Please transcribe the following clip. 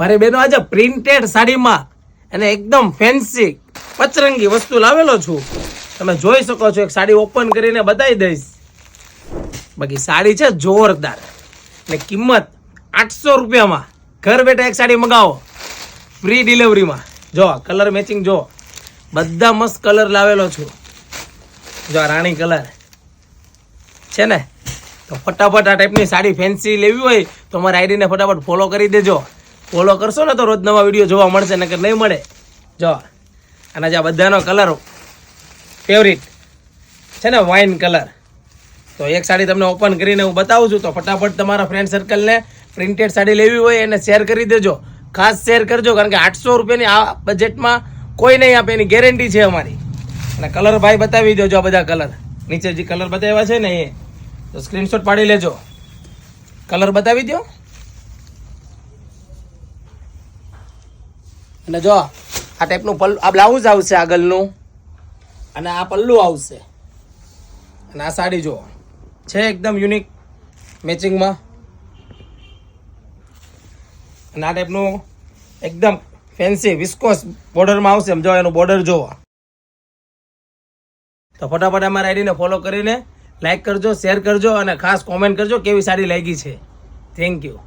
મારી બહેનો આજે પ્રિન્ટેડ સાડીમાં અને એકદમ ફેન્સી પચરંગી વસ્તુ લાવેલો છું. તમે જોઈ શકો છો. એક સાડી ઓપન કરીને બતાવી દઈશ. બાકી સાડી છે જોરદાર ને કિંમત 800 રૂપિયામાં ઘર બેઠા એક સાડી મંગાવો ફ્રી ડિલિવરીમાં. જો કલર મેચિંગ જો બધા મસ્ત કલર લાવેલો છું. જો રાણી કલર છે ને, તો ફટાફટ આ ટાઈપની સાડી ફેન્સી લેવી હોય તો અમારા આઈડીને ફટાફટ ફોલો કરી દેજો. ફોલો કરશો ને તો રોજ નવા વિડીયો જોવા મળશે, નકર નહીં મળે. જો અને જે બધાનો કલર ફેવરિટ છે ને વાઇન કલર, તો એક સાડી તમને ઓપન કરીને હું બતાવું છું. તો ફટાફટ તમારા ફ્રેન્ડ સર્કલને પ્રિન્ટેડ સાડી લેવી હોય એને શેર કરી દેજો. ખાસ શેર કરજો, કારણ કે 800 રૂપિયાની આ બજેટમાં કોઈ નહીં આપે, એની ગેરંટી છે અમારી. અને કલર ભાઈ બતાવી દેજો. આ બધા કલર નીચે જે કલર બતાવ્યા છે ને એ તો સ્ક્રીનશોટ પાડી લેજો. કલર બતાવી દો. અને જો આ ટાઈપનું પલ્લુ, આ બ્લાઉઝ આવશે આગળનું અને આ પલ્લુ આવશે. અને આ સાડી જો છે એકદમ યુનિક મેચિંગમાં. અને આ ટાઈપનું એકદમ ફેન્સી વિસ્કોસ બોર્ડરમાં આવશે. જો એનું બોર્ડર જોવો. તો ફટાફટ અમારા આઈડીને ફોલો કરીને લાઈક કરજો, શેર કરજો અને ખાસ કોમેન્ટ કરજો કેવી સાડી લાગી છે. Thank you.